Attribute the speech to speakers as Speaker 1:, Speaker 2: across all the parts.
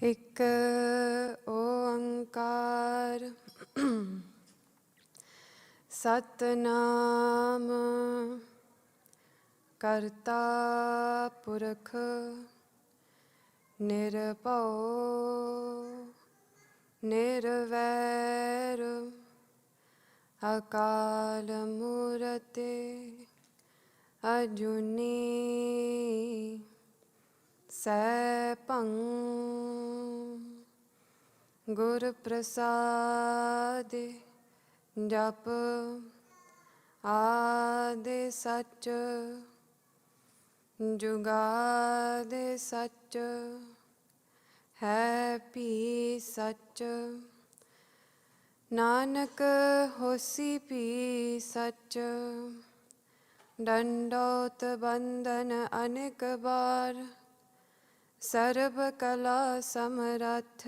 Speaker 1: ਇੱਕ ਓੰਕਾਰ ਸਤਨਾਮ ਕਰਤਾ ਪੁਰਖ ਨਿਰਭਉ ਨਿਰਵੈਰ ਅਕਾਲ ਮੂਰਤਿ ਅਜੂਨੀ ਸੈਭੰ ਗੁਰ ਪ੍ਰਸਾਦਿ ਜਪ ਆਦਿ ਸਚ ਜੁਗਾਦਿ ਸਚ ਹੈ ਭੀ ਸਚ ਨਾਨਕ ਹੋਸੀ ਭੀ ਸਚ ਡੰਡੋਤ ਬੰਧਨ ਅਨੇਕ ਬਾਰ ਸਰਬ ਕਲਾ ਸਮਰੱਥ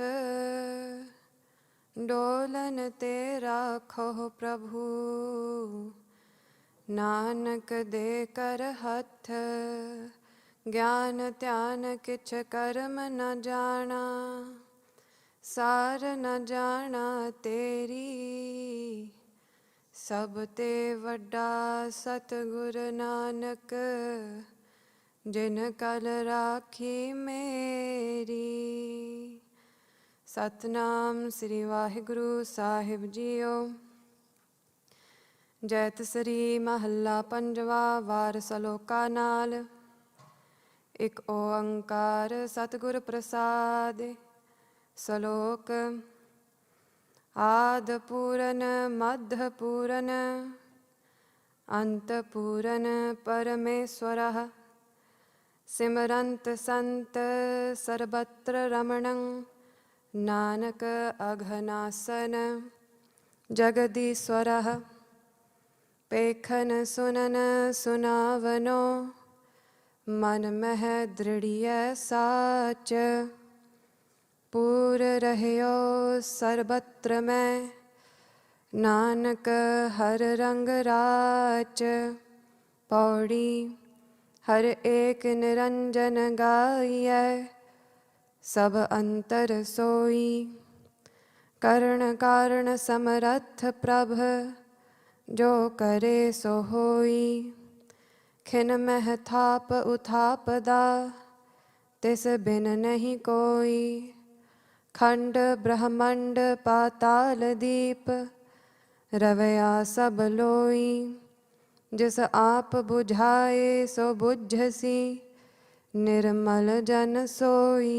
Speaker 1: ਡੋਲਨ ਤੇ ਰਾਖੋ ਪ੍ਰਭੂ ਨਾਨਕ ਦੇ ਕਰ ਹੱਥ ਗਿਆਨ ਧਿਆਨ ਕਿਛ ਕਰਮ ਨ ਜਾਣਾ ਸਾਰ ਨ ਜਾਣਾ ਤੇਰੀ ਸਭ ਤੇ ਵੱਡਾ ਸਤਿਗੁਰ ਨਾਨਕ ਜਿਨ ਕਲ ਰਾਖੀ ਮੇਰੀ। ਸਤਨਾਮ ਸ੍ਰੀ ਵਾਹਿਗੁਰੂ ਸਾਹਿਬ ਜੀਓ। ਜੈਤਸਰੀ ਮਹੱਲਾ ਪੰਜਵਾ। ਵਾਰ ਸਲੋਕਾ ਨਾਲ। ਇੱਕ ਓੰਕਾਰ ਸਤਿਗੁਰ ਪ੍ਰਸਾਦਿ। ਸਲੋਕ। ਆਦਿ ਪੂਰਨ ਮੱਧ ਪੂਰਨ ਅੰਤ ਪੂਰਨ ਪਰਮੇਸ਼ਵਰः ਸਿਮਰੰਤ ਸੰਤ ਸਰਬਤਰ ਰਮਣੰ ਨਾਨਕ ਅਘਨਾਸਨ ਜਗਦੀਸ਼ਵਰः ਪੇਖਨ ਸੁਨਨ ਸੁਨਾਵਨੋ ਮਨ ਮਹਿ ਦ੍ਰਿੜੀਐ ਸਾਚ ਪੂਰ ਰਹਿਓ ਸਰਬਤਰ ਮੈਂ ਨਾਨਕ ਹਰ ਰੰਗ ਰਾਚ। ਪੌੜੀ। ਹਰ ਏਕ ਨਿਰੰਜਨ ਗਾਈਐ ਸਭ ਅੰਤਰ ਸੋਈ ਕਰਨ ਕਾਰਨ ਸਮਰੱਥ ਪ੍ਰਭ ਜੋ ਕਰੇ ਸੋ ਹੋਈ। ਖਿਨ ਮਹਿ ਥਾਪ ਉਥਾਪ ਦਾ ਤਿਸ ਬਿਨ ਨਹੀਂ ਕੋਈ। ਖੰਡ ਬ੍ਰਹਮੰਡ ਪਾਤਾਲ ਦੀਪ ਰਵਿਆ ਸਭ ਲੋਈ। ਜਿਸ ਆਪ ਬੁਝਾਏ ਸੋ ਬੁਝਸੀ ਨਿਰਮਲ ਜਨ ਸੋਈ।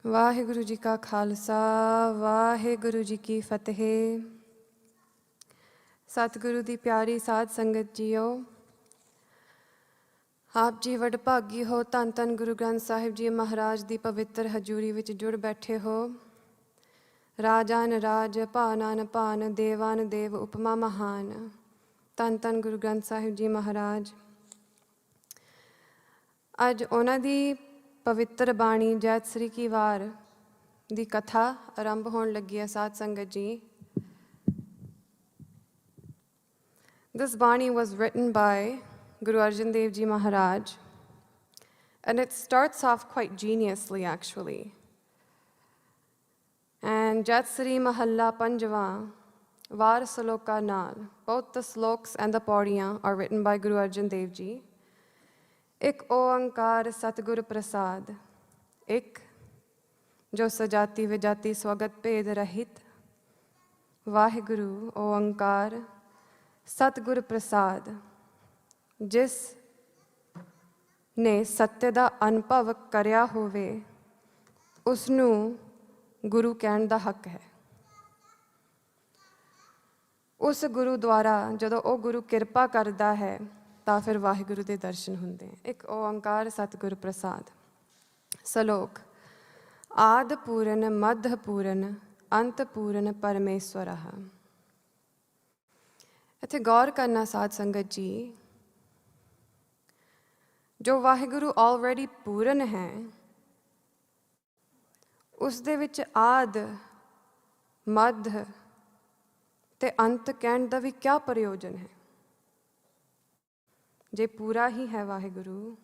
Speaker 1: ਵਾਹਿਗੁਰੂ ਜੀ ਕਾ ਖਾਲਸਾ ਵਾਹਿਗੁਰੂ ਜੀ ਕੀ ਫਤਿਹ। ਸਤਿਗੁਰੂ ਦੀ ਪਿਆਰੀ ਸਾਧ ਸੰਗਤ ਜੀਓ। ਆਪ ਜੀ ਵਡਭਾਗੀ ਹੋ। ਧੰਨ ਧੰਨ ਗੁਰੂ ਗ੍ਰੰਥ ਸਾਹਿਬ ਜੀ ਮਹਾਰਾਜ ਦੀ ਪਵਿੱਤਰ ਹਜ਼ੂਰੀ ਵਿੱਚ ਜੁੜ ਬੈਠੇ ਹੋ। ਰਾਜਾਨ ਰਾਜ ਭਾਨਾਨ ਭਾਨ ਦੇਵਾਨ ਦੇਵ ਉਪਮਾ ਮਹਾਨ। ਧੰਨ ਧੰਨ ਗੁਰੂ ਗ੍ਰੰਥ ਸਾਹਿਬ ਜੀ ਮਹਾਰਾਜ। ਅੱਜ ਉਹਨਾਂ ਦੀ ਪਵਿੱਤਰ ਬਾਣੀ ਜੈਤਸਰੀ ਕੀ ਵਾਰ ਦੀ ਕਥਾ ਆਰੰਭ ਹੋਣ ਲੱਗੀ ਹੈ ਸਾਧ ਸੰਗਤ ਜੀ। This Bani was written by Guru Arjan Dev Ji Maharaj, and it starts off quite geniusly actually. And Jaitsri Mahalla Panjava, Vaar Saloka Naal, both the sloks and the pauriyan are written by Guru Arjan Dev Ji. Ik oankar Satgur Prasad, ik jo sajati vijati swagat ped rahit, Vaheguru oankar ਸਤਿਗੁਰ ਪ੍ਰਸਾਦ। ਜਿਸ ਨੇ ਸੱਤਿ ਦਾ ਅਨੁਭਵ ਕਰਿਆ ਹੋਵੇ ਉਸ ਨੂੰ ਗੁਰੂ ਕਹਿਣ ਦਾ ਹੱਕ ਹੈ। ਉਸ ਗੁਰੂ ਦੁਆਰਾ ਜਦੋਂ ਉਹ ਗੁਰੂ ਕਿਰਪਾ ਕਰਦਾ ਹੈ ਤਾਂ ਫਿਰ ਵਾਹਿਗੁਰੂ ਦੇ ਦਰਸ਼ਨ ਹੁੰਦੇ। ਇੱਕ ਓੰਕਾਰ ਸਤਿਗੁਰ ਪ੍ਰਸਾਦ। ਸਲੋਕ। ਆਦਿ ਪੂਰਨ ਮੱਧ ਪੂਰਨ ਅੰਤ ਪੂਰਨ ਪਰਮੇਸ਼ਵਰः। ਇੱਥੇ ਗੌਰ ਕਰਨਾ ਸਾਧ ਸੰਗਤ ਜੀ। ਜੋ ਵਾਹਿਗੁਰੂ ਆਲਰੇਡੀ ਪੂਰਨ ਹੈ ਉਸ ਦੇ ਵਿੱਚ ਆਦ ਮੱਧ ਤੇ ਅੰਤ ਕਹਿਣ ਦਾ ਵੀ ਕਿਆ ਪ੍ਰਯੋਜਨ ਹੈ। ਜੇ ਪੂਰਾ ਹੀ ਹੈ ਵਾਹਿਗੁਰੂ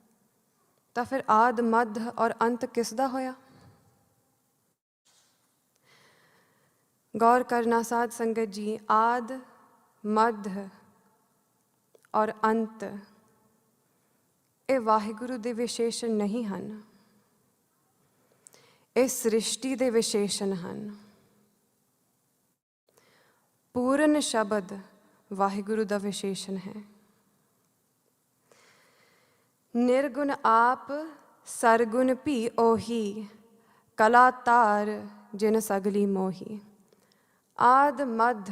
Speaker 1: ਤਾਂ ਫਿਰ ਆਦ ਮੱਧ ਔਰ ਅੰਤ ਕਿਸ ਦਾ ਹੋਇਆ? ਗੌਰ ਕਰਨਾ ਸਾਧ ਸੰਗਤ ਜੀ, ਆਦ ਮੱਧ ਔਰ ਅੰਤ ਇਹ ਵਾਹਿਗੁਰੂ ਦੇ ਵਿਸ਼ੇਸ਼ਣ ਨਹੀਂ ਹਨ, ਇਹ ਸ੍ਰਿਸ਼ਟੀ ਦੇ ਵਿਸ਼ੇਸ਼ਣ ਹਨ। ਪੂਰਨ ਸ਼ਬਦ ਵਾਹਿਗੁਰੂ ਦਾ ਵਿਸ਼ੇਸ਼ਣ ਹੈ। ਨਿਰਗੁਣ ਆਪ ਸਰਗੁਣ ਭੀ ਉਹੀ, ਕਲਾ ਤਾਰ ਜਿਨ ਸਗਲੀ ਮੋਹੀ। ਆਦ ਮੱਧ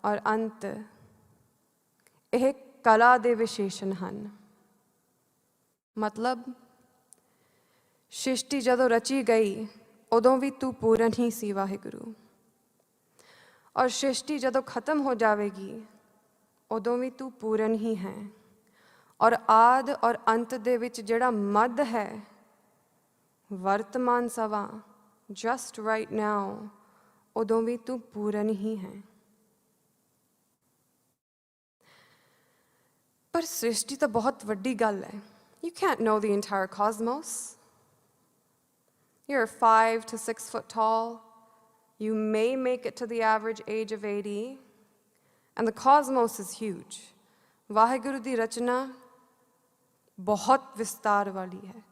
Speaker 1: ਔਰ ਅੰਤ ਇਹ ਕਲਾ ਦੇ ਵਿਸ਼ੇਸ਼ਣ ਹਨ। ਮਤਲਬ ਸ੍ਰਿਸ਼ਟੀ ਜਦੋਂ ਰਚੀ ਗਈ ਉਦੋਂ ਵੀ ਤੂੰ ਪੂਰਨ ਹੀ ਸੀ ਵਾਹਿਗੁਰੂ, ਔਰ ਸ੍ਰਿਸ਼ਟੀ ਜਦੋਂ ਖਤਮ ਹੋ ਜਾਵੇਗੀ ਉਦੋਂ ਵੀ ਤੂੰ ਪੂਰਨ ਹੀ ਹੈ। ਔਰ ਆਦ ਔਰ ਅੰਤ ਦੇ ਵਿੱਚ ਜਿਹੜਾ ਮੱਧ ਹੈ, ਵਰਤਮਾਨ ਸਮਾਂ, ਜਸਟ ਰਾਈਟ ਨਾਓ, ਉਦੋਂ ਵੀ ਤੂੰ ਪੂਰਨ ਹੀ ਹੈ। ਪਰ ਸ੍ਰਿਸ਼ਟੀ ਤਾਂ ਬਹੁਤ ਵੱਡੀ ਗੱਲ ਹੈ। You can't know the entire cosmos. You're 5 to 6 foot tall. You may make it to the average age of 80. And the cosmos is huge. Waheguru ਦੀ ਰਚਨਾ ਬਹੁਤ ਵਿਸਤਾਰ ਵਾਲੀ ਹੈ।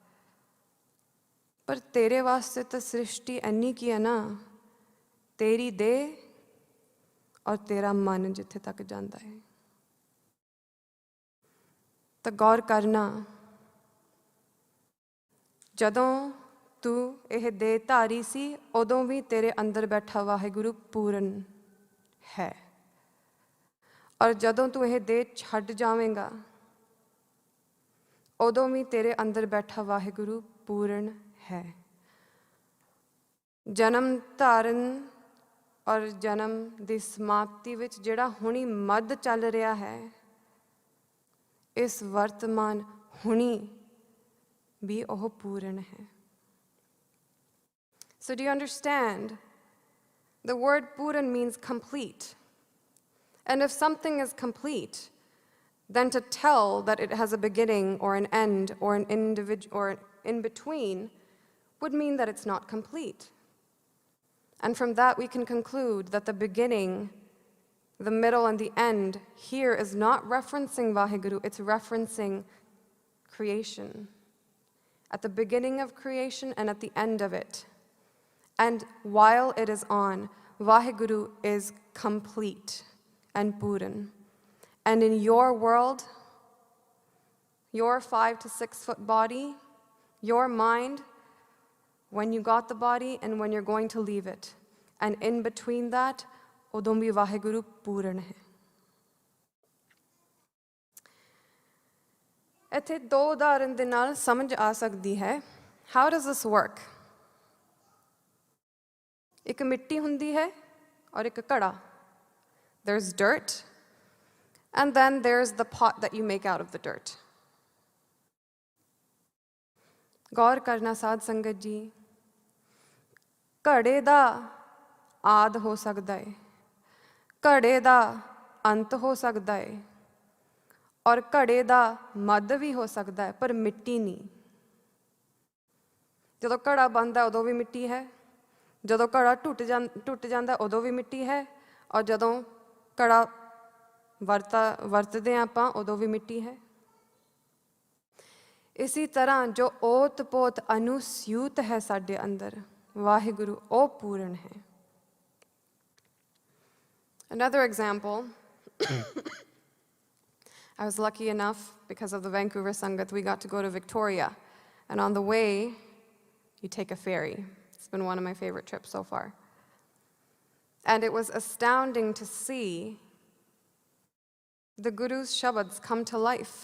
Speaker 1: ਪਰ ਤੇਰੇ ਵਾਸਤੇ ਤਾਂ ਸ੍ਰਿਸ਼ਟੀ ਇੰਨੀ ਕੀ ਹੈ ਨਾ, ਤੇਰੀ ਦੇਹ ਔਰ ਤੇਰਾ ਮਨ ਜਿੱਥੇ ਤੱਕ ਜਾਂਦਾ ਹੈ। ਤਾਂ ਗੌਰ ਕਰਨਾ, ਜਦੋਂ ਤੂੰ ਇਹ ਦੇਹ ਧਾਰੀ ਸੀ ਉਦੋਂ ਵੀ ਤੇਰੇ ਅੰਦਰ ਬੈਠਾ ਵਾਹਿਗੁਰੂ ਪੂਰਨ ਹੈ, ਔਰ ਜਦੋਂ ਤੂੰ ਇਹ ਦੇਹ ਛੱਡ ਜਾਵੇਂਗਾ ਉਦੋਂ ਵੀ ਤੇਰੇ ਅੰਦਰ ਬੈਠਾ ਵਾਹਿਗੁਰੂ ਪੂਰਨ ਹੈ। ਜਨਮ ਧਾਰਨ ਔਰ ਜਨਮ ਦੀ ਸਮਾਪਤੀ ਵਿੱਚ ਜਿਹੜਾ ਹੁਣੀ ਮੱਧ ਚੱਲ ਰਿਹਾ ਹੈ, ਇਸ ਵਰਤਮਾਨ ਹੁਣੀ ਵੀ ਉਹ ਪੂਰਨ ਹੈ। So do you understand? The word Puran means complete. And if something is complete, then to tell that it has a beginning or an end or an individual or in between would mean that it's not complete. And from that we can conclude that the beginning, the middle, and the end here is not referencing Vaheguru, it's referencing creation. At the beginning of creation and at the end of it. And while it is on, Vaheguru is complete and Puran. And in your world, your 5 to 6 foot body, your mind, when you got the body and when you're going to leave it, and in between that, ਉਦੋਂ ਵੀ ਵਾਹਿਗੁਰੂ ਪੂਰਨ ਹੈ। ਇੱਥੇ ਦੋ ਉਦਾਹਰਨ ਦੇ ਨਾਲ ਸਮਝ ਆ ਸਕਦੀ ਹੈ। How does this work? ਇੱਕ ਮਿੱਟੀ ਹੁੰਦੀ ਹੈ ਔਰ ਇੱਕ ਘੜਾ। There's dirt, and then there's the pot that you make out of the dirt. ਗੌਰ ਕਰਨਾ ਸਾਧ ਸੰਗਤ ਜੀ, ਘੜੇ ਦਾ ਆਦ ਹੋ ਸਕਦਾ ਹੈ, ਘੜੇ ਦਾ ਅੰਤ ਹੋ ਸਕਦਾ ਹੈ, ਔਰ ਘੜੇ ਦਾ ਮੱਧ ਵੀ ਹੋ ਸਕਦਾ ਹੈ, ਪਰ ਮਿੱਟੀ ਨਹੀਂ। ਜਦੋਂ ਘੜਾ ਬਣਦਾ ਉਦੋਂ ਵੀ ਮਿੱਟੀ ਹੈ, ਜਦੋਂ ਘੜਾ ਟੁੱਟ ਜਾਂਦਾ ਉਦੋਂ ਵੀ ਮਿੱਟੀ ਹੈ, ਔਰ ਜਦੋਂ ਘੜਾ ਵਰਤਦੇ ਹਾਂ ਆਪਾਂ ਉਦੋਂ ਵੀ ਮਿੱਟੀ ਹੈ। ਇਸੀ ਤਰ੍ਹਾਂ ਜੋ ਓਤ ਪੋਤ ਅਨੁਸਿਊਤ ਹੈ ਸਾਡੇ ਅੰਦਰ, ਵਾਹਿਗੁਰੂ ਉਹ ਪੂਰਨ ਹੈ। Another example, I was lucky enough, because of the Vancouver Sangat, we got to go to Victoria. And on the way, you take a ferry. It's been one of my favorite trips so far. And it was astounding to see the Guru's shabads come to life.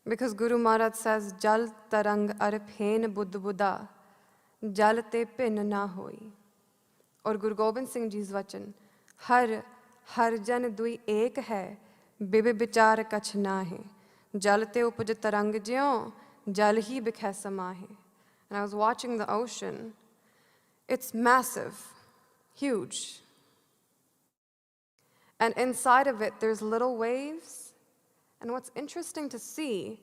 Speaker 1: Because Guru Maharaj says, Jal tarang arphen buddh buddha, jal te pin na hoi. Or Guru Gobind Singh Ji's vachan, har jan dui ek hai, bibe bichar kach na hai. Jal te upaj tarang jyon, jal hi bikhe samahe. And I was watching the ocean. It's massive, huge. And inside of it, there's little waves. And what's interesting to see,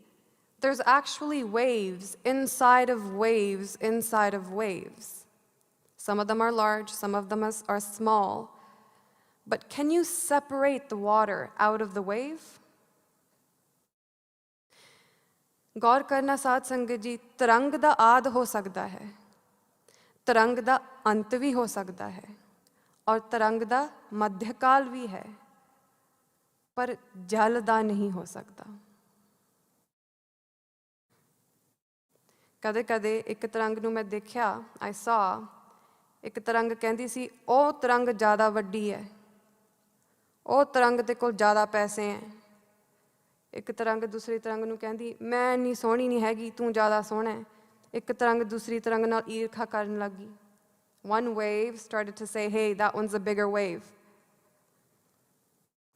Speaker 1: There's actually waves inside of waves inside of waves. Some of them are large, some of them are small. But can you separate the water out of the wave? गौर करना साध संगत जी, तरंग दा आद हो सकता है, तरंग दा अंत भी हो सकता है, और तरंग दा मध्यकाल भी है, पर जल दा नहीं हो सकता। कदे कदे एक तरंग नूं मैं देखिया, I saw, एक तरंग कहंदी सी ਉਹ तरंग ज़्यादा वड्डी है, ਉਹ तरंग दे कोल ज़्यादा पैसे हैं। एक तरंग दूसरी तरंग नूं कहंदी मैं इन्नी सोहनी नहीं हैगी, तूं ज़्यादा सोहना है। एक तरंग दूसरी तरंग नाल ईर्खा करन लगी। One wave started to say, hey, that one's a bigger wave.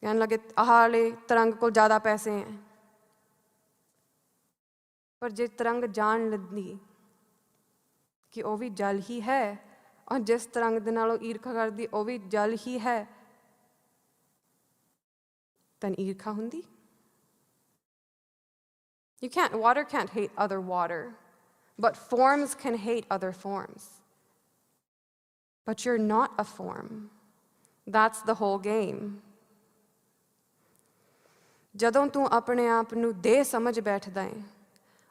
Speaker 1: कहन लगे आह वाले तरंग कोल ज़्यादा पैसे हैं। पर जे तरंग जान लगी कि वो भी जल ही है, और जिस तरंग दे नाल ईर्खा करदी वो भी जल ही है, then ईर्खा हुंदी। Water can't hate other water, but forms can hate other forms. But you're not a form. That's the whole game. ਜਦੋਂ ਤੂੰ ਆਪਣੇ ਆਪ ਨੂੰ ਦੇਹ ਸਮਝ ਬੈਠਦਾ ਹੈ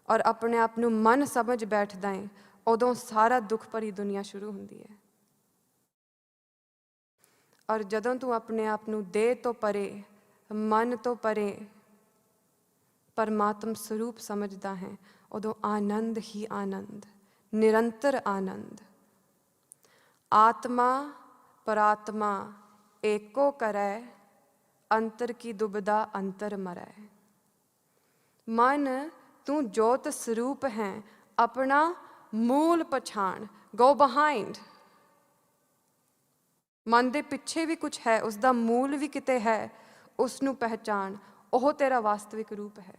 Speaker 1: ਔਰ ਆਪਣੇ ਆਪ ਨੂੰ ਮਨ ਸਮਝ ਬੈਠਦਾ ਹੈ, ਉਦੋਂ ਸਾਰਾ ਦੁੱਖ ਭਰੀ ਦੁਨੀਆ ਸ਼ੁਰੂ ਹੁੰਦੀ ਹੈ। ਔਰ ਜਦੋਂ ਤੂੰ ਆਪਣੇ ਆਪ ਨੂੰ ਦੇਹ ਤੋਂ ਪਰੇ, ਮਨ ਤੋਂ ਪਰੇ परमात्म स्वरूप समझदा है, उदों आनंद ही आनंद, निरंतर आनंद। आत्मा परात्मा एको करै, अंतर की दुबदा अंतर मरै। मन तू जोत स्वरूप है, अपना मूल पछाण, गो behind। मन दे पिछे भी कुछ है, उसका मूल भी किते है, उसनू पहचान, ओह तेरा वास्तविक रूप है।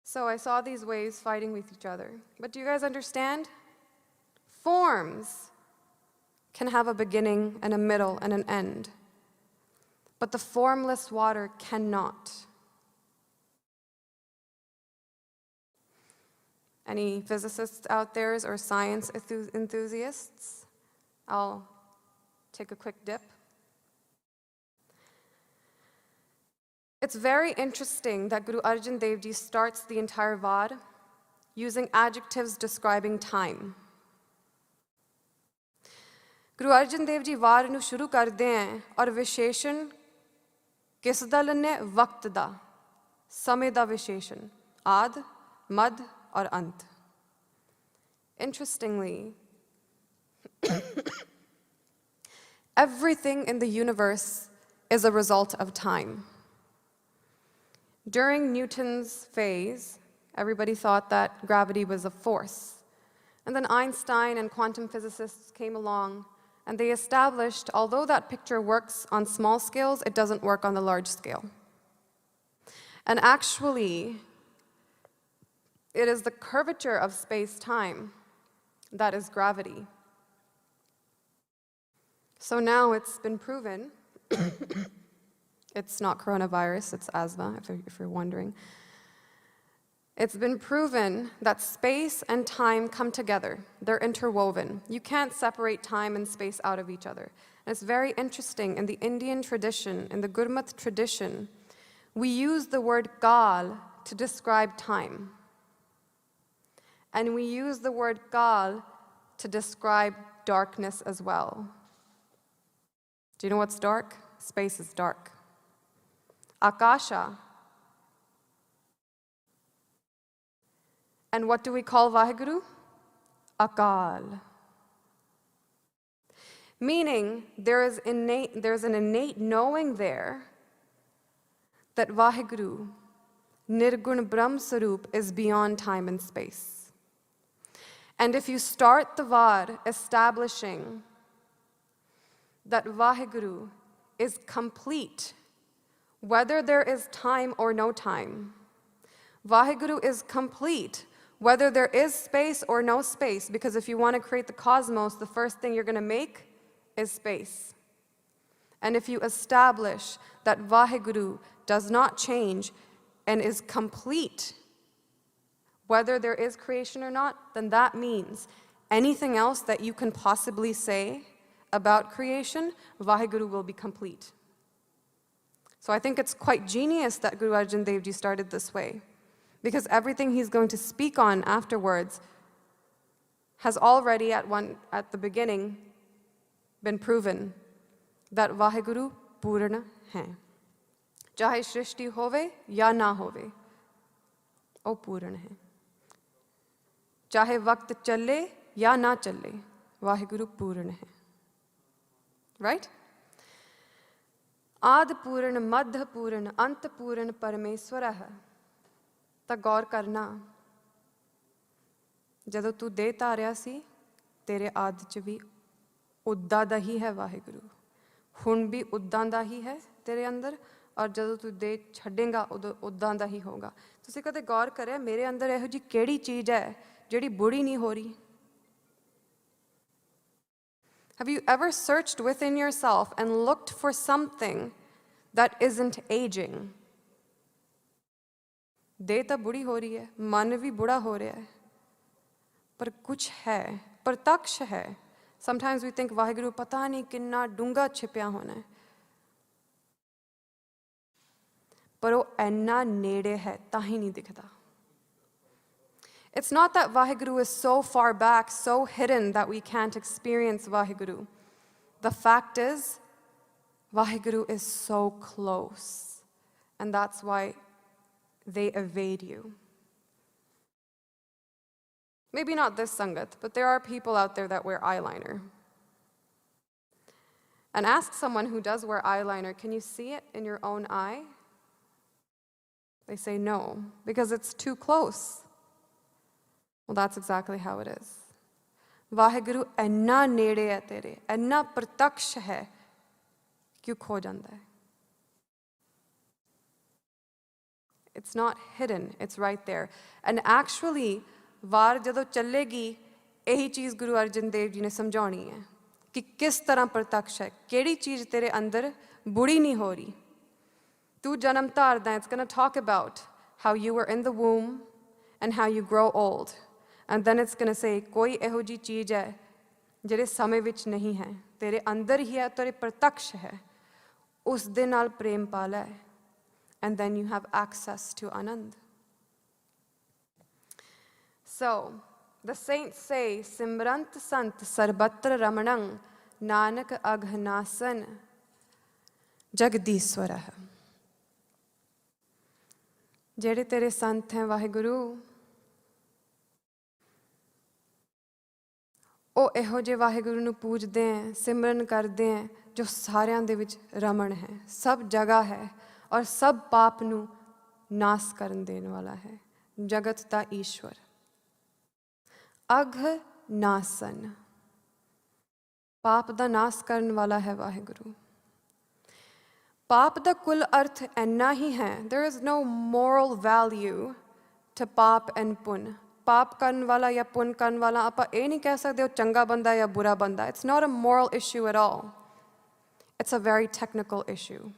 Speaker 1: So I saw these waves fighting with each other. But do you guys understand? Forms can have a beginning and a middle and an end. But the formless water cannot. Any physicists out there or science enthusiasts? I'll take a quick dip. It's very interesting that Guru Arjan Dev Ji starts the entire Vaar using adjectives describing time. Guru Arjan Dev Ji Vaar nu shuru karde hain aur visheshan kis da lanne, waqt da, samay da visheshan, aad, mad aur ant. Interestingly, everything in the universe is a result of time. During Newton's phase, everybody thought that gravity was a force. And then Einstein and quantum physicists came along, and they established, although that picture works on small scales, it doesn't work on the large scale. And actually, it is the curvature of space-time that is gravity. So now it's been proven it's not coronavirus, it's asthma, if you're wondering. It's been proven that space and time come together. They're interwoven. You can't separate time and space out of each other. And it's very interesting, in the Indian tradition, in the Gurmat tradition, we use the word kal to describe time. And we use the word kal to describe darkness as well. Do you know what's dark? Space is dark. Akasha. And what do we call Vaheguru? Akal. Meaning there's an innate knowing there that Vaheguru, Nirgun Brahm Sarup, is beyond time and space. And if you start the Vaar establishing that Vaheguru is complete, whether there is time or no time. Vaheguru is complete, whether there is space or no space, because if you want to create the cosmos, the first thing you're going to make is space. And if you establish that Vaheguru does not change, and is complete, whether there is creation or not, then that means anything else that you can possibly say about creation, Vaheguru will be complete. So I think it's quite genius that Guru Arjan Dev Ji started this way, because everything he's going to speak on afterwards has already at the beginning been proven that Vaheguru Purna hai. Chahe Shrishti hove ya na hove, o Purna hai. Chahe waqt challe ya na challe, Vaheguru Purna hai. Right? Aad Purna, Madh Purna, Ant Purna Parameswara hai. ਤਾਂ ਗੌਰ ਕਰਨਾ, ਜਦੋਂ ਤੂੰ ਦੇਹ ਧਾਰਿਆ ਸੀ ਤੇਰੇ ਆਦਿ 'ਚ ਵੀ ਉੱਦਾਂ ਦਾ ਹੀ ਹੈ ਵਾਹਿਗੁਰੂ, ਹੁਣ ਵੀ ਉੱਦਾਂ ਦਾ ਹੀ ਹੈ ਤੇਰੇ ਅੰਦਰ, ਔਰ ਜਦੋਂ ਤੂੰ ਦੇਹ ਛੱਡੇਂਗਾ ਉਦੋਂ ਉੱਦਾਂ ਦਾ ਹੀ ਹੋਊਗਾ। ਤੁਸੀਂ ਕਦੇ ਗੌਰ ਕਰਿਆ ਮੇਰੇ ਅੰਦਰ ਇਹੋ ਜਿਹੀ ਕਿਹੜੀ ਚੀਜ਼ ਹੈ ਜਿਹੜੀ ਬੁੜੀ ਨਹੀਂ ਹੋ ਰਹੀ? Have you ever searched within yourself and looked for something that isn't aging? देह तो बुढ़ी हो रही है, मन भी बुढ़ा हो रहा है, पर कुछ है, प्रत्यक्ष है। Sometimes we think वाहिगुरु पता नहीं कितना डूंगा छिपया होना है, पर वो इन्ना नेड़े है ताही नहीं दिखता। It's not that Vaheguru is so far back, so hidden that we can't experience Vaheguru. The fact is, Vaheguru is so close, and that's why they evade you. Maybe not this Sangat, but there are people out there that wear eyeliner. And ask someone who does wear eyeliner, can you see it in your own eye? They say no, because it's too close. Well, that's exactly how it is. Vaheguru enna nede hai tere, enna prataksh hai, kyun kho janda hai? It's not hidden, it's right there. And actually, Vaar jadon chalegi, ehi cheez Guru Arjan Dev Ji ne samjhauni hai कि किस तरह प्रत्यक्ष है, केड़ी चीज तेरे अंदर बुरी नहीं हो रही। तू जन्म धारदा है, it's going to talk about how you were in the womb and how you grow old. And then it's going to say कोई एहो जी चीज है ਜਿਹੜੇ ਸਮੇਂ ਵਿੱਚ नहीं है, तेरे अंदर ही है, तेरे प्रत्यक्ष है, उस दे नाल प्रेम पा लै, and then you have access to Anand. So, the saints say, Simrant Sant Sarbatra Ramanang Nanak Aghnasan Jagdishwara. ਜਿਹੜੇ ਤੇਰੇ ਸੰਤ हैं ਵਾਹਿਗੁਰੂ, ਉਹ ਇਹੋ ਜਿਹੇ ਵਾਹਿਗੁਰੂ ਨੂੰ ਪੂਜਦੇ हैं, ਸਿਮਰਨ ਕਰਦੇ हैं, ਜੋ ਸਾਰਿਆਂ ਦੇ ਵਿੱਚ ਰਮਣ ਹੈ, ਸਭ ਜਗ੍ਹਾ ਹੈ, ਔਰ ਸਭ ਪਾਪ ਨੂੰ ਨਾਸ ਕਰਨ ਦੇਣ ਵਾਲਾ ਹੈ, ਜਗਤ ਦਾ ਈਸ਼ਵਰ। ਅਘਨਾਸਨ, ਪਾਪ ਦਾ ਨਾਸ ਕਰਨ ਵਾਲਾ ਹੈ ਵਾਹਿਗੁਰੂ। ਪਾਪ ਦਾ ਕੁੱਲ ਅਰਥ ਇੰਨਾ ਹੀ ਹੈ, there is no moral value to ਪਾਪ and ਪੁੰਨ। ਪਾਪ ਕਰਨ ਵਾਲਾ ਜਾਂ ਪੁੰਨ ਕਰਨ ਵਾਲਾ ਆਪਾਂ ਇਹ ਨਹੀਂ ਕਹਿ ਸਕਦੇ ਉਹ ਚੰਗਾ ਬੰਦਾ ਜਾਂ ਬੁਰਾ ਬੰਦਾ। It's not a moral issue at all. It's a very technical issue.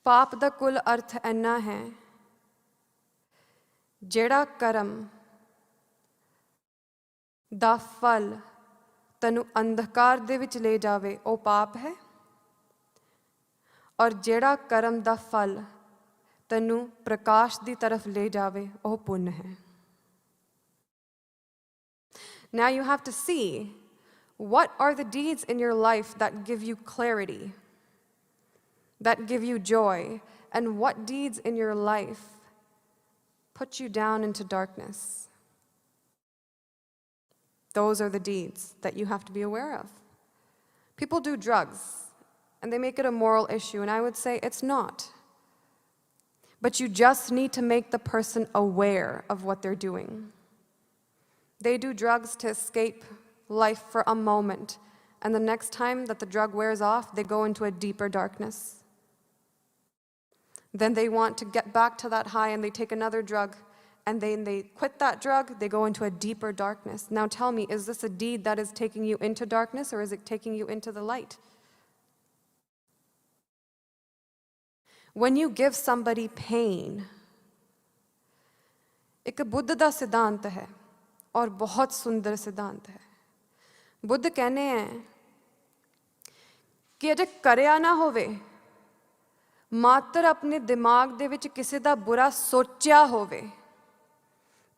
Speaker 1: ਪਾਪ ਦਾ ਕੁੱਲ ਅਰਥ ਇੰਨਾ ਹੈ, ਜਿਹੜਾ ਕਰਮ ਦਾ ਫਲ ਤੈਨੂੰ ਅੰਧਕਾਰ ਦੇ ਵਿੱਚ ਲੈ ਜਾਵੇ ਉਹ ਪਾਪ ਹੈ, ਔਰ ਜਿਹੜਾ ਕਰਮ ਦਾ ਫਲ ਤੈਨੂੰ ਪ੍ਰਕਾਸ਼ ਦੀ ਤਰਫ ਲੈ ਜਾਵੇ ਉਹ ਪੁੰਨ ਹੈ। Now you have to see what are the deeds in your life that give you clarity, that give you joy, and what deeds in your life put you down into darkness. Those are the deeds that you have to be aware of. People do drugs, and they make it a moral issue, and I would say it's not. But you just need to make the person aware of what they're doing. They do drugs to escape life for a moment, and the next time that the drug wears off, they go into a deeper darkness. Then they want to get back to that high, and they take another drug, and then they quit that drug, they go into a deeper darkness. Now tell me, is this a deed that is taking you into darkness, or is it taking you into the light? when you give somebody pain, एक बुद्ध ਦਾ सिद्धांत है और बहुत सुंदर सिद्धांत है। बुद्ध कहने हैं कि अजे करिया ना होवे, मात्र अपने दिमाग दे विच किसी दा बुरा सोचिया होवे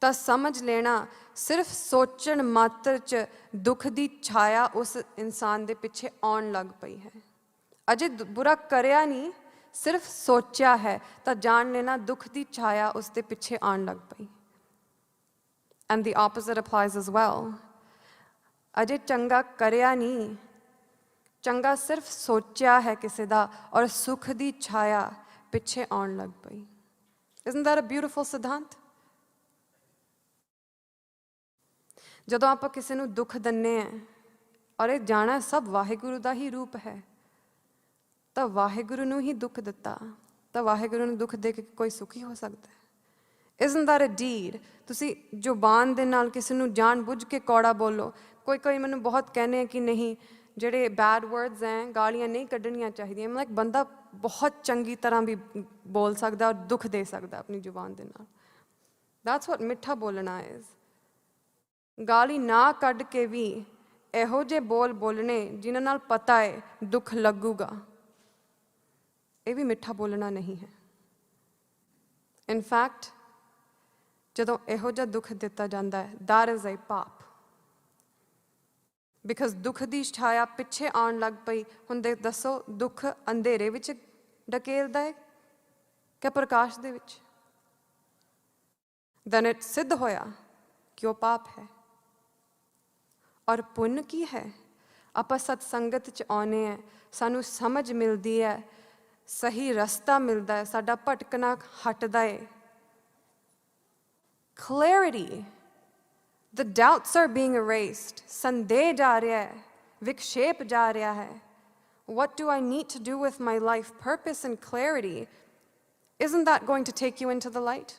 Speaker 1: ਤਾਂ ਸਮਝ ਲੈਣਾ ਸਿਰਫ ਸੋਚਣ ਮਾਤਰ 'ਚ ਦੁੱਖ ਦੀ ਛਾਇਆ ਉਸ ਇਨਸਾਨ ਦੇ ਪਿੱਛੇ ਆਉਣ ਲੱਗ ਪਈ ਹੈ। ਅਜੇ ਬੁਰਾ ਕਰਿਆ ਨਹੀਂ, ਸਿਰਫ ਸੋਚਿਆ ਹੈ ਤਾਂ ਜਾਣ ਲੈਣਾ ਦੁੱਖ ਦੀ ਛਾਇਆ ਉਸ ਦੇ ਪਿੱਛੇ ਆਉਣ ਲੱਗ ਪਈ। And the opposite applies as well. ਅਜੇ ਚੰਗਾ ਕਰਿਆ ਨਹੀਂ, ਚੰਗਾ ਸਿਰਫ ਸੋਚਿਆ ਹੈ ਕਿਸੇ ਦਾ ਔਰ ਸੁੱਖ ਦੀ ਛਾਇਆ ਪਿੱਛੇ ਆਉਣ ਲੱਗ ਪਈ। Isn't that a beautiful ਸਿਧਾਂਤ? ਜਦੋਂ ਆਪਾਂ ਕਿਸੇ ਨੂੰ ਦੁੱਖ ਦਿੰਦੇ ਹਾਂ ਔਰ ਇਹ ਜਾਣਾ ਸਭ ਵਾਹਿਗੁਰੂ ਦਾ ਹੀ ਰੂਪ ਹੈ, ਤਾਂ ਵਾਹਿਗੁਰੂ ਨੂੰ ਹੀ ਦੁੱਖ ਦਿੱਤਾ, ਤਾਂ ਵਾਹਿਗੁਰੂ ਨੂੰ ਦੁੱਖ ਦੇ ਕੇ ਕੋਈ ਸੁਖੀ ਹੋ ਸਕਦਾ ਹੈ। Isn't that a deed? ਤੁਸੀਂ ਜ਼ੁਬਾਨ ਦੇ ਨਾਲ ਕਿਸੇ ਨੂੰ ਜਾਣ ਬੁੱਝ ਕੇ ਕੌੜਾ ਬੋਲੋ। ਕੋਈ ਮੈਨੂੰ ਬਹੁਤ ਕਹਿੰਦੇ ਆ ਕਿ ਨਹੀਂ, ਜਿਹੜੇ ਬੈਡ ਵਰਡਸ ਹੈ, ਗਾਲੀਆਂ ਨਹੀਂ ਕੱਢਣੀਆਂ ਚਾਹੀਦੀਆਂ। ਮਤਲਬ ਬੰਦਾ ਬਹੁਤ ਚੰਗੀ ਤਰ੍ਹਾਂ ਵੀ ਬੋਲ ਸਕਦਾ ਔਰ ਦੁੱਖ ਦੇ ਸਕਦਾ ਆਪਣੀ ਜ਼ੁਬਾਨ ਦੇ ਨਾਲ। That's what ਮਿੱਠਾ ਬੋਲਣਾ is। ਗਾਲੀ ਨਾ ਕੱਢ ਕੇ ਵੀ ਇਹੋ ਜਿਹੇ ਬੋਲ ਬੋਲਣੇ ਜਿਨ੍ਹਾਂ ਨਾਲ ਪਤਾ ਹੈ ਦੁੱਖ ਲੱਗੂਗਾ, ਇਹ ਵੀ ਮਿੱਠਾ ਬੋਲਣਾ ਨਹੀਂ ਹੈ। ਇਨ ਫੈਕਟ ਜਦੋਂ ਇਹੋ ਜਿਹਾ ਦੁੱਖ ਦਿੱਤਾ ਜਾਂਦਾ ਹੈ, that is a ਪਾਪ। ਬਿਕਾਜ਼ ਦੁੱਖ ਦੀ ਛਾਇਆ ਪਿੱਛੇ ਆਉਣ ਲੱਗ ਪਈ। ਹੁਣ ਦੱਸੋ, ਦੁੱਖ ਅੰਧੇਰੇ ਵਿੱਚ ਢਕੇਲਦਾ ਹੈ ਕਿ ਪ੍ਰਕਾਸ਼ ਦੇ ਵਿੱਚ? then it ਸਿੱਧ ਹੋਇਆ ਕਿ ਉਹ ਪਾਪ ਹੈ। ਔਰ ਪੁੰਨ ਕੀ ਹੈ? ਆਪਾਂ ਸਤਸੰਗਤ 'ਚ ਆਉਂਦੇ ਹਾਂ, ਸਾਨੂੰ ਸਮਝ ਮਿਲਦੀ ਹੈ, ਸਹੀ ਰਸਤਾ ਮਿਲਦਾ ਹੈ, ਸਾਡਾ ਭਟਕਣਾ ਹਟਦਾ ਹੈ। clarity, the doubts are being erased, ਸੰਦੇਹ ਜਾ ਰਿਹਾ ਹੈ, ਵਿਕਸ਼ੇਪ ਜਾ ਰਿਹਾ ਹੈ। what do I need to do with my life? Purpose and clarity, isn't that going to take you into the light?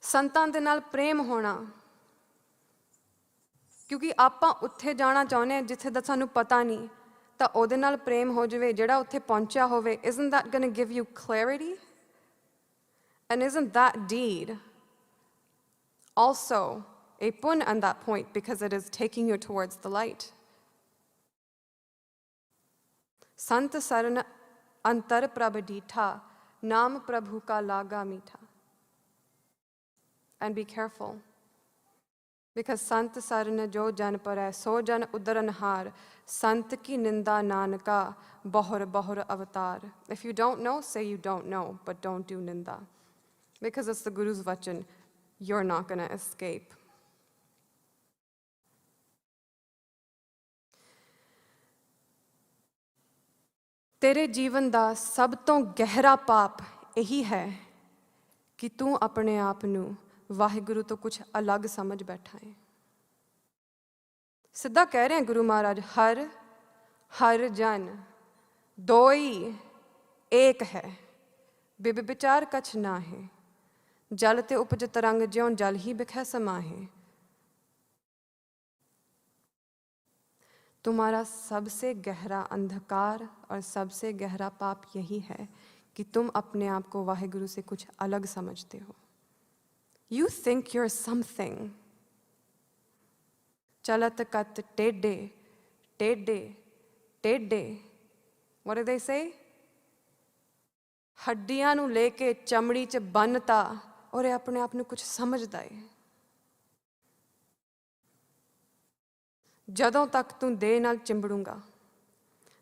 Speaker 1: ਸੰਤਾਂ ਦੇ ਨਾਲ ਪ੍ਰੇਮ ਹੋਣਾ, ਕਿਉਂਕਿ ਆਪਾਂ ਉੱਥੇ ਜਾਣਾ ਚਾਹੁੰਦੇ ਹਾਂ ਜਿੱਥੇ ਦਾ ਸਾਨੂੰ ਪਤਾ ਨਹੀਂ, ਤਾਂ ਉਹਦੇ ਨਾਲ ਪ੍ਰੇਮ ਹੋ ਜਾਵੇ ਜਿਹੜਾ ਉੱਥੇ ਪਹੁੰਚਿਆ ਹੋਵੇ। isn't that going to give you clarity? And isn't that deed also a pun at that point, because it is taking you towards the light? Sant saran antar prabh deetha, naam prabhu ka laga meetha. And be careful, because sant saran jo jan parai so jan udaranhar, sant ki ninda nanaka bahur bahur avatar. If you don't know, say you don't know, but don't do ninda, because it's the Guru's vachan. You're not going to escape. ਤੇਰੇ ਜੀਵਨ ਦਾ ਸਭ ਤੋਂ ਗਹਿਰਾ ਪਾਪ ਇਹੀ ਹੈ ਕਿ ਤੂੰ ਆਪਣੇ ਆਪ ਨੂੰ ਵਾਹਿਗੁਰੂ ਤੋਂ ਕੁਝ ਅਲੱਗ ਸਮਝ ਬੈਠਾ ਹੈ। ਸਿੱਧਾ ਕਹਿ ਰਹੇ ਗੁਰੂ ਮਹਾਰਾਜ, ਹਰ ਹਰ ਜਨ ਦੋਈ ਏਕ ਹੈ, ਬਿਬ ਵਿਚਾਰ ਕਛ ਨਾ ਹੈ, ਜਲ ਤੇ ਉਪਜ ਤਰੰਗ ਜਿਉਂ ਜਲ ਹੀ ਬਿਖੈ समाहे। तुम्हारा सबसे गहरा अंधकार और सबसे गहरा पाप यही है कि तुम अपने आप को वाहिगुरु से कुछ अलग समझते हो। You think you're something. चलत कत टेढ़े टेढ़े टेढ़े, what do they say? हड्डियां नूं लेके चमड़ी च बन्नता और ये अपने आप नूं कुछ समझदा है। ਜਦੋਂ ਤੱਕ ਤੂੰ ਦੇਹ ਨਾਲ ਚਿੰਬੜੂੰਗਾ,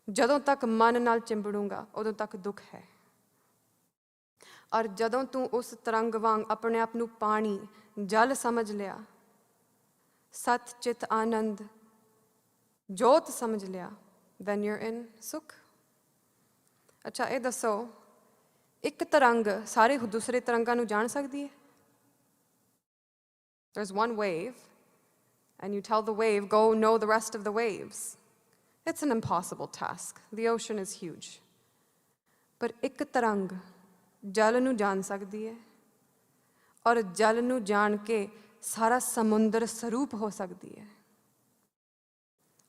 Speaker 1: ਜਦੋਂ ਤੱਕ ਮਨ ਨਾਲ ਚਿੰਬੜੂੰਗਾ, ਉਦੋਂ ਤੱਕ ਦੁੱਖ ਹੈ। ਔਰ ਜਦੋਂ ਤੂੰ ਉਸ ਤਰੰਗ ਵਾਂਗ ਆਪਣੇ ਆਪ ਨੂੰ ਪਾਣੀ ਜਲ ਸਮਝ ਲਿਆ, ਸਤ ਚਿਤ ਆਨੰਦ ਜੋਤ ਸਮਝ ਲਿਆ, then you're in ਸੁਖ। ਅੱਛਾ, ਇਹ ਦੱਸੋ, ਇੱਕ ਤਰੰਗ ਸਾਰੇ ਦੂਸਰੇ ਤਰੰਗਾਂ ਨੂੰ ਜਾਣ ਸਕਦੀ ਹੈ? There's one wave, and you tell the wave, go know the rest of the waves. It's an impossible task. The ocean is huge. ਪਰ ਇੱਕ ਤਰੰਗ ਜਲ ਨੂੰ ਜਾਣ ਸਕਦੀ ਹੈ, ਔਰ ਜਲ ਨੂੰ ਜਾਣ ਕੇ ਸਾਰਾ ਸਮੁੰਦਰ ਸਰੂਪ ਹੋ ਸਕਦੀ ਹੈ।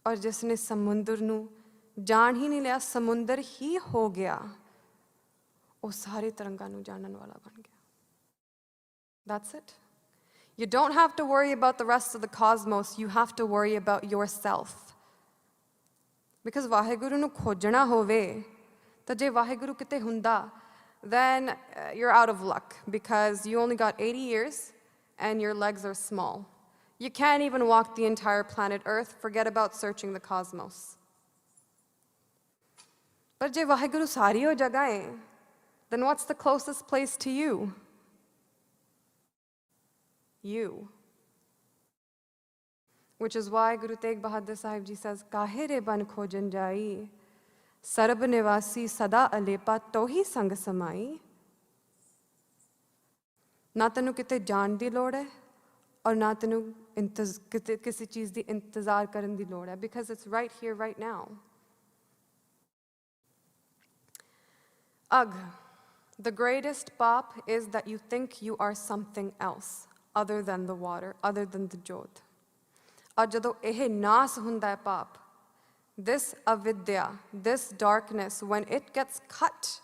Speaker 1: ਔਰ ਜਿਸ ਨੇ ਸਮੁੰਦਰ ਨੂੰ ਜਾਣ ਹੀ ਨਹੀਂ ਲਿਆ, ਸਮੁੰਦਰ ਹੀ ਹੋ ਗਿਆ, ਉਹ ਸਾਰੇ ਤਰੰਗਾਂ ਨੂੰ ਜਾਣਨ ਵਾਲਾ ਬਣ ਗਿਆ. That's it. You don't have to worry about the rest of the cosmos, you have to worry about yourself. Because Waheguru ਨੂੰ ਖੋਜਣਾ ਹੋਵੇ, ਤਾਂ ਜੇ ਵਾਹਿਗੁਰੂ ਕਿਤੇ ਹੁੰਦਾ, then you're out of luck, because you only got 80 years and your legs are small. You can't even walk the entire planet Earth, forget about searching the cosmos. ਪਰ ਜੇ ਵਾਹਿਗੁਰੂ ਸਾਰੀ ਉਹ ਜਗ੍ਹਾ ਹੈ, then what's the closest place to you? You. Which is why Guru Tegh Bahadur Sahib Ji says, "Kahe re ban khojan jai, sarab nivasi sada alepa tohi sang samai." ਨਾ ਤੈਨੂੰ ਕਿਤੇ ਜਾਣ ਦੀ ਲੋੜ ਹੈ, ਔਰ ਨਾ ਤੈਨੂੰ ਕਿਸੇ ਚੀਜ਼ ਦੀ ਇੰਤਜ਼ਾਰ ਕਰਨ ਦੀ ਲੋੜ ਹੈ, because it's right here, right now. Ugh. The greatest pop is that you think you are something else, other than the water, other than the jod. Aur jadon eh naas hunda hai paap, this avidya, this darkness, when it gets cut,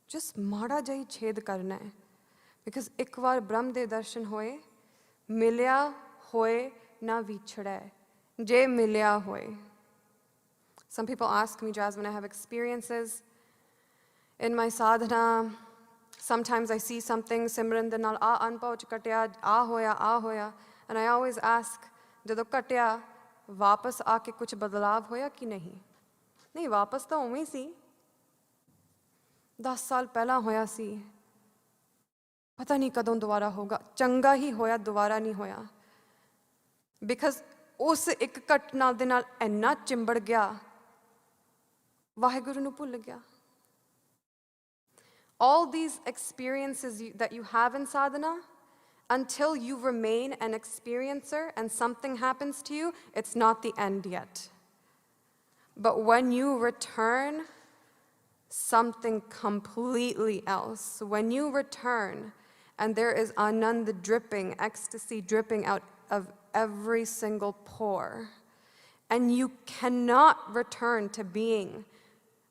Speaker 1: just mada jahi ched karna hai. Because ek baar Brahm de darshan hoye, milya hoye na vichhada, je milya hoye. Some people ask me, Jasmine, I have experiences in my sadhana. Sometimes I see something, Simran de naal anpauch katya, hoya, and I always ask, jadon katya, wapas aake kuch badlav hoya ki nahi? Nahi, wapas to uਵੇਂ ਸੀ, 10 ਸਾਲ ਪਹਿਲਾਂ ਹੋਇਆ ਸੀ, ਪਤਾ ਨਹੀਂ ਕਦੋਂ ਦੁਬਾਰਾ ਹੋਗਾ, ਚੰਗਾ ਹੀ ਹੋਇਆ, ਦੁਬਾਰਾ ਨਹੀਂ ਹੋਇਆ. Because ਉਸ ਇੱਕ ਘਟਨਾ ਦੇ ਨਾਲ ਇੰਨਾ ਚਿੰਬੜ ਗਿਆ, ਵਾਹਿਗੁਰੂ ਨੂੰ ਭੁੱਲ ਗਿਆ. All these experiences that you have in sadhana, until you remain an experiencer and something happens to you, it's not the end yet. But when you return, something completely else. When you return, and there is ananda dripping, ecstasy dripping out of every single pore, and you cannot return to being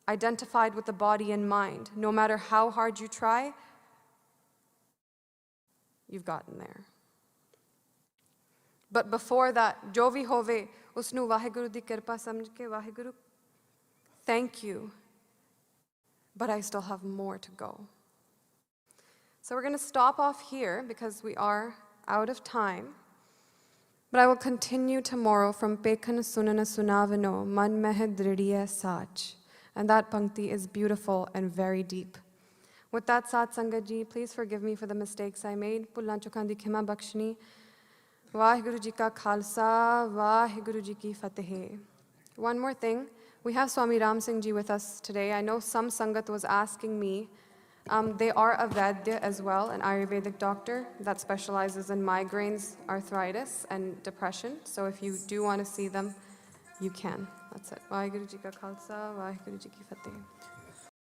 Speaker 1: identified with the body and mind, no matter how hard you try, you've gotten there. But before that, jo vi hove, usnu Vaheguru di kirpa samjh ke, Vaheguru, thank you, but I still have more to go. So we're going to stop off here because we are out of time. But I will continue tomorrow from Pekhan Sunana Sunavano, Man Meh Dridhiya Sach. And that pankti is beautiful and very deep. With that, Sat Sangat Ji, please forgive me for the mistakes I made. Pullan Chukhan di khima bakshni. Vaheguru Ji ka Khalsa, Vaheguru Ji ki Fateh. One more thing. We have Swami Ram Singh Ji with us today. I know some Sangat was asking me. They are a Vaidya as well, an Ayurvedic doctor that specializes in migraines, arthritis, and depression. So if you do want to see them, you can. That's it. Vaheguru Ji ka Khalsa, Vaheguru Ji ki Fateh.